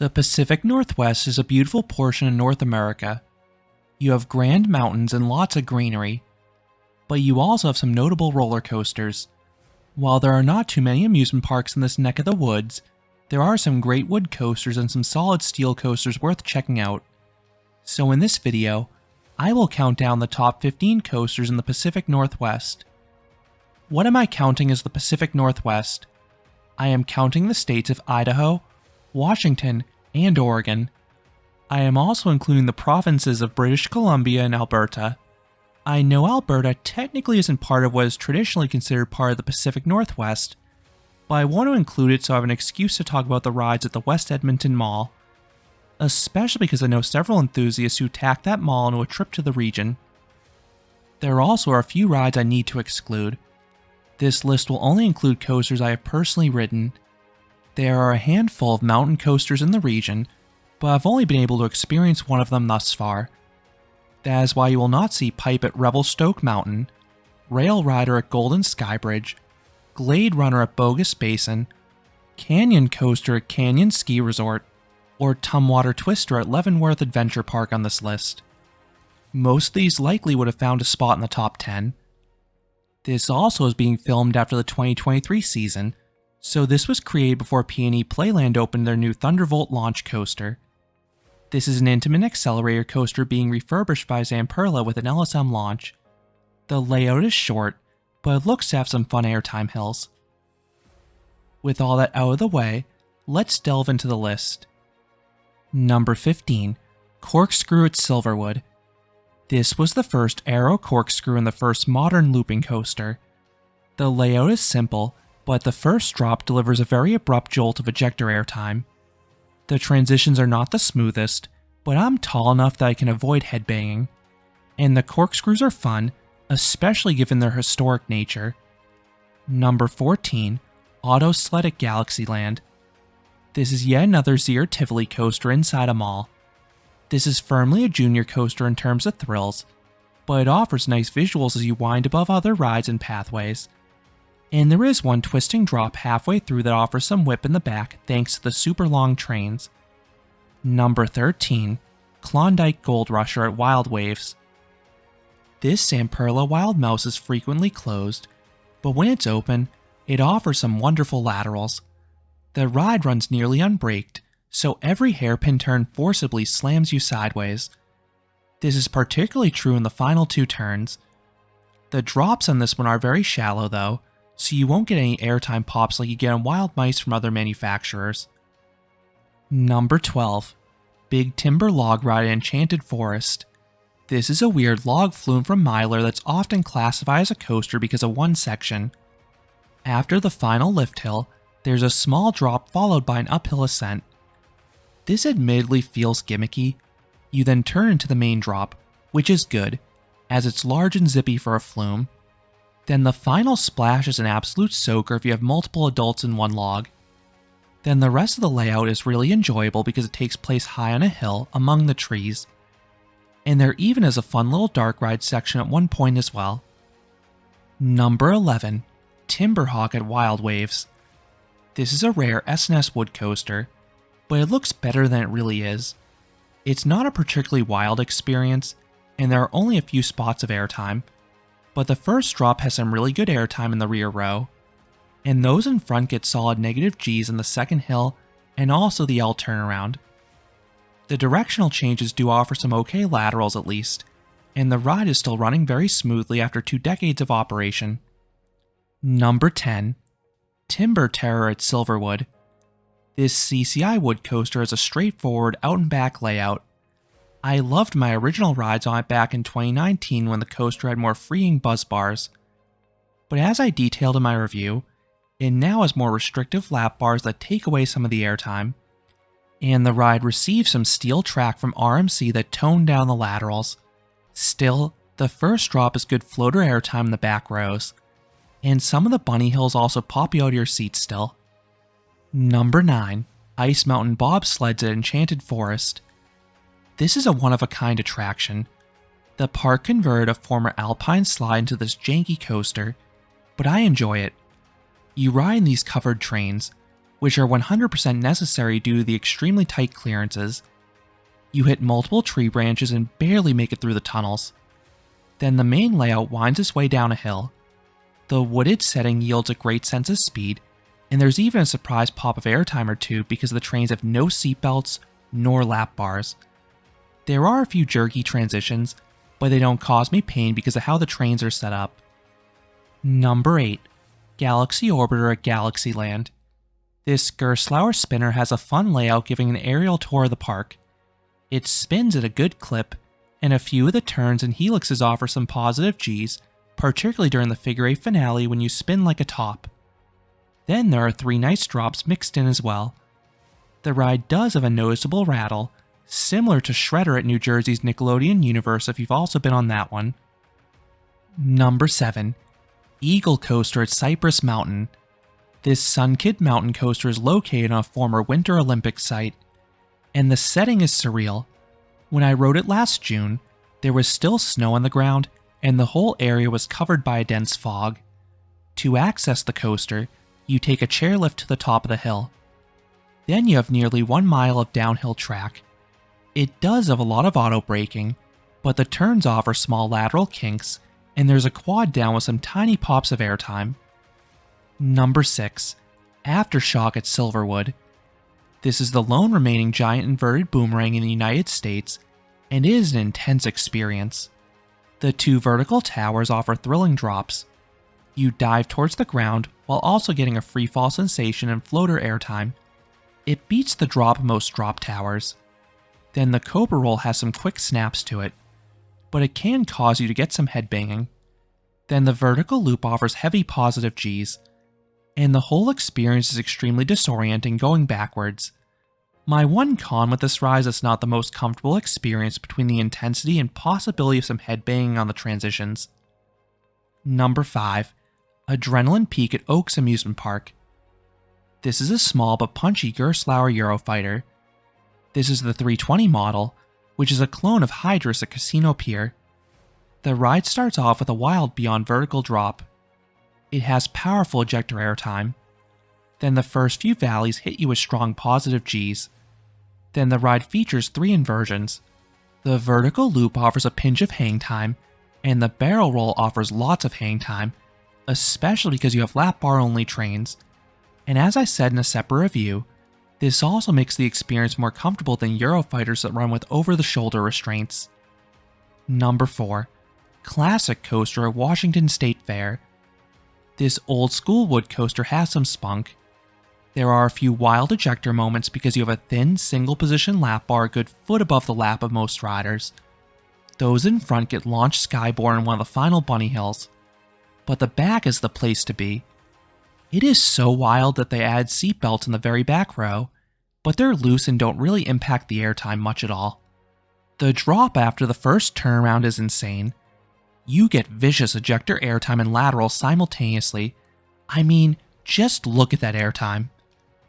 The Pacific Northwest is a beautiful portion of North America. You have grand mountains and lots of greenery, but you also have some notable roller coasters. While there are not too many amusement parks in this neck of the woods, there are some great wood coasters and some solid steel coasters worth checking out. So in this video, I will count down the top 15 coasters in the Pacific Northwest. What am I counting as the Pacific Northwest? I am counting the states of Idaho, Washington, and Oregon. I am also including the provinces of British Columbia and Alberta. I know Alberta technically isn't part of what is traditionally considered part of the Pacific Northwest, but I want to include it so I have an excuse to talk about the rides at the West Edmonton Mall, especially because I know several enthusiasts who tack that mall into a trip to the region. There also are a few rides I need to exclude. This list will only include coasters I have personally ridden. There are a handful of mountain coasters in the region, but I've only been able to experience one of them thus far. That is why you will not see Pipe at Revelstoke Mountain, Rail Rider at Golden Skybridge, Glade Runner at Bogus Basin, Canyon Coaster at Canyon Ski Resort, or Tumwater Twister at Leavenworth Adventure Park on this list. Most of these likely would have found a spot in the top 10. This also is being filmed after the 2023 season, so this was created before PNE Playland opened their new Thunderbolt launch coaster. This is an intimate accelerator coaster being refurbished by Zamperla with an LSM launch. The layout is short, but it looks to have some fun airtime hills. With all that out of the way, let's delve into the list. Number 15, Corkscrew at Silverwood. This was the first aero corkscrew and the first modern looping coaster. The layout is simple, but the first drop delivers a very abrupt jolt of ejector airtime. The transitions are not the smoothest, but I'm tall enough that I can avoid headbanging. And the corkscrews are fun, especially given their historic nature. Number 14, Auto Sled at Galaxyland. This is yet another Zier Tivoli coaster inside a mall. This is firmly a junior coaster in terms of thrills, but it offers nice visuals as you wind above other rides and pathways. And there is one twisting drop halfway through that offers some whip in the back thanks to the super long trains. Number 13, Klondike Gold Rusher at Wild Waves. This Zamperla Wild Mouse is frequently closed, but when it's open, it offers some wonderful laterals. The ride runs nearly unbraked, so every hairpin turn forcibly slams you sideways. This is particularly true in the final two turns. The drops on this one are very shallow though, so you won't get any airtime pops like you get on Wild Mice from other manufacturers. Number 12, Big Timber Log Ride at Enchanted Forest. This is a weird log flume from Myler that's often classified as a coaster because of one section. After the final lift hill, there's a small drop followed by an uphill ascent. This admittedly feels gimmicky. You then turn into the main drop, which is good, as it's large and zippy for a flume. Then the final splash is an absolute soaker if you have multiple adults in one log. Then the rest of the layout is really enjoyable because it takes place high on a hill among the trees. And there even is a fun little dark ride section at one point as well. Number 11, Timberhawk at Wild Waves. This is a rare S&S wood coaster, but it looks better than it really is. It's not a particularly wild experience, and there are only a few spots of airtime, but the first drop has some really good airtime in the rear row, and those in front get solid negative Gs in the second hill and also the L turnaround. The directional changes do offer some okay laterals at least, and the ride is still running very smoothly after 2 decades of operation. Number 10, Timber Terror at Silverwood. This CCI wood coaster has a straightforward out and back layout. I loved my original rides on it back in 2019 when the coaster had more freeing buzz bars. But as I detailed in my review, it now has more restrictive lap bars that take away some of the airtime. And the ride receives some steel track from RMC that toned down the laterals. Still, the first drop is good floater airtime in the back rows. And some of the bunny hills also pop you out of your seat still. Number 9, Ice Mountain Bobsleds at Enchanted Forest. This is a one-of-a-kind attraction. The park converted a former alpine slide into this janky coaster, but I enjoy it. You ride in these covered trains, which are 100% necessary due to the extremely tight clearances. You hit multiple tree branches and barely make it through the tunnels. Then the main layout winds its way down a hill. The wooded setting yields a great sense of speed, and there's even a surprise pop of airtime or two because the trains have no seatbelts nor lap bars. There are a few jerky transitions, but they don't cause me pain because of how the trains are set up. Number 8. Galaxy Orbiter at Galaxyland. This Gerstlauer spinner has a fun layout giving an aerial tour of the park. It spins at a good clip, and a few of the turns and helixes offer some positive Gs, particularly during the figure 8 finale when you spin like a top. Then there are 3 nice drops mixed in as well. The ride does have a noticeable rattle, similar to Shredder at New Jersey's Nickelodeon Universe if you've also been on that one. Number 7. Eagle Coaster at Cypress Mountain. This Sun Kid mountain coaster is located on a former Winter Olympics site, and the setting is surreal. When I rode it last June, there was still snow on the ground, and the whole area was covered by a dense fog. To access the coaster, you take a chairlift to the top of the hill. Then you have nearly 1 mile of downhill track. It does have a lot of auto braking, but the turns offer small lateral kinks, and there's a quad down with some tiny pops of airtime. Number 6. Aftershock at Silverwood. This is the lone remaining giant inverted boomerang in the United States, and it is an intense experience. The 2 vertical towers offer thrilling drops. You dive towards the ground while also getting a freefall sensation and floater airtime. It beats the drop of most drop towers. Then the Cobra Roll has some quick snaps to it, but it can cause you to get some headbanging. Then the vertical loop offers heavy positive Gs, and the whole experience is extremely disorienting going backwards. My one con with this ride is it's not the most comfortable experience between the intensity and possibility of some headbanging on the transitions. Number 5. Adrenaline Peak at Oaks Amusement Park. This is a small but punchy Gerstlauer Eurofighter. This is the 320 model, which is a clone of Hydrus at Casino Pier. The ride starts off with a wild beyond vertical drop. It has powerful ejector airtime. Then the first few valleys hit you with strong positive Gs. Then the ride features 3 inversions. The vertical loop offers a pinch of hang time, and the barrel roll offers lots of hang time, especially because you have lap bar only trains. And as I said in a separate review, this also makes the experience more comfortable than Eurofighters that run with over-the-shoulder restraints. Number 4. Classic Coaster at Washington State Fair. This old school wood coaster has some spunk. There are a few wild ejector moments because you have a thin single position lap bar a good foot above the lap of most riders. Those in front get launched skyborne in one of the final bunny hills. But the back is the place to be. It is so wild that they add seatbelts in the very back row, but they're loose and don't really impact the airtime much at all. The drop after the first turnaround is insane. You get vicious ejector airtime and lateral simultaneously. I mean, just look at that airtime.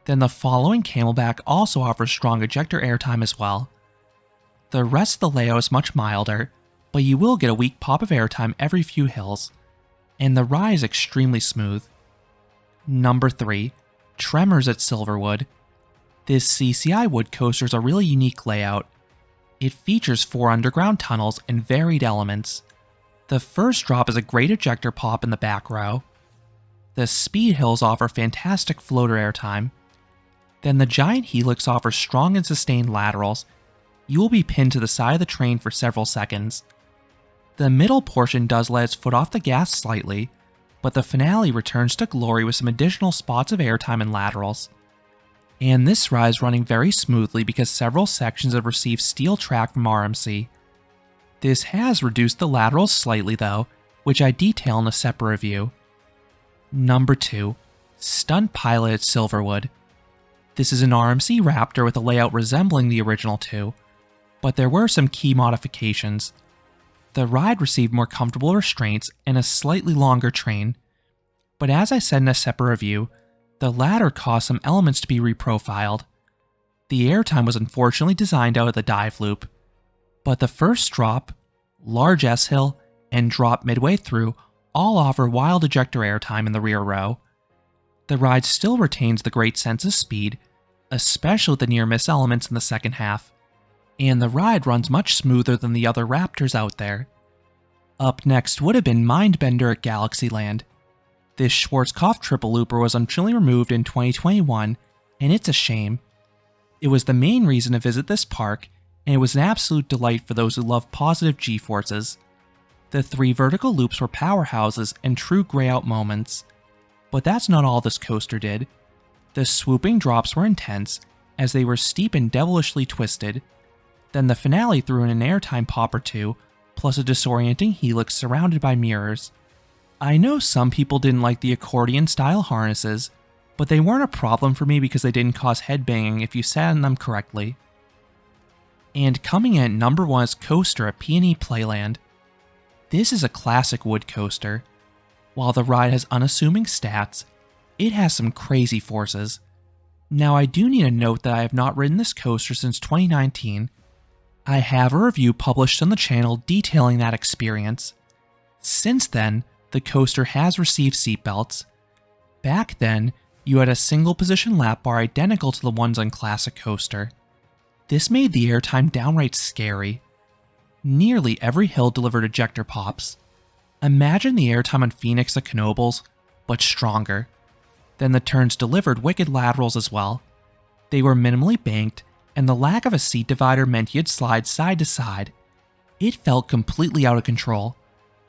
Then the following camelback also offers strong ejector airtime as well. The rest of the layout is much milder, but you will get a weak pop of airtime every few hills, and the ride is extremely smooth. Number 3. Tremors at Silverwood. This CCI wood coaster is a really unique layout. It features 4 underground tunnels and varied elements. The first drop is a great ejector pop in the back row. The speed hills offer fantastic floater airtime. Then the giant helix offers strong and sustained laterals. You will be pinned to the side of the train for several seconds. The middle portion does let its foot off the gas slightly, but the finale returns to glory with some additional spots of airtime and laterals. And this ride is running very smoothly because several sections have received steel track from RMC. This has reduced the laterals slightly though, which I detail in a separate review. Number 2. Stunt Pilot at Silverwood. This is an RMC Raptor with a layout resembling the original 2, but there were some key modifications. The ride received more comfortable restraints and a slightly longer train, but as I said in a separate review, the latter caused some elements to be reprofiled. The airtime was unfortunately designed out of the dive loop, but the first drop, large S-hill, and drop midway through all offer wild ejector airtime in the rear row. the ride still retains the great sense of speed, especially with the near-miss elements in the second half, and the ride runs much smoother than the other Raptors out there. Up next would have been Mindbender at Galaxyland. This Schwarzkopf triple looper was unfortunately removed in 2021, and it's a shame. It was the main reason to visit this park, and it was an absolute delight for those who love positive G-forces. The 3 vertical loops were powerhouses and true grey-out moments. But that's not all this coaster did. The swooping drops were intense, as they were steep and devilishly twisted. Then the finale threw in an airtime pop or two, plus a disorienting helix surrounded by mirrors. I know some people didn't like the accordion-style harnesses, but they weren't a problem for me because they didn't cause headbanging if you sat in them correctly. And coming in at number 1 is Coaster at PNE Playland. This is a classic wood coaster. While the ride has unassuming stats, it has some crazy forces. Now I do need to note that I have not ridden this coaster since 2019. I have a review published on the channel detailing that experience. Since then, the coaster has received seatbelts. Back then, you had a single position lap bar identical to the ones on Classic Coaster. This made the airtime downright scary. Nearly every hill delivered ejector pops. Imagine the airtime on Phoenix at Knoebels, but stronger. Then the turns delivered wicked laterals as well. They were minimally banked, and the lack of a seat divider meant you'd slide side to side. It felt completely out of control.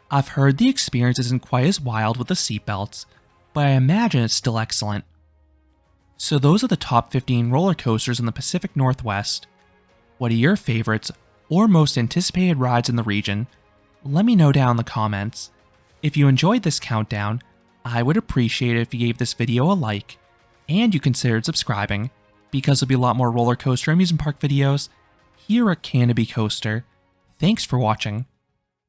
I've heard the experience isn't quite as wild with the seatbelts, but I imagine it's still excellent. So those are the top 15 roller coasters in the Pacific Northwest. What are your favorites or most anticipated rides in the region? Let me know down in the comments. If you enjoyed this countdown, I would appreciate it if you gave this video a like, and you considered subscribing, because there'll be a lot more roller coaster amusement park videos here at Canopy Coaster. Thanks for watching.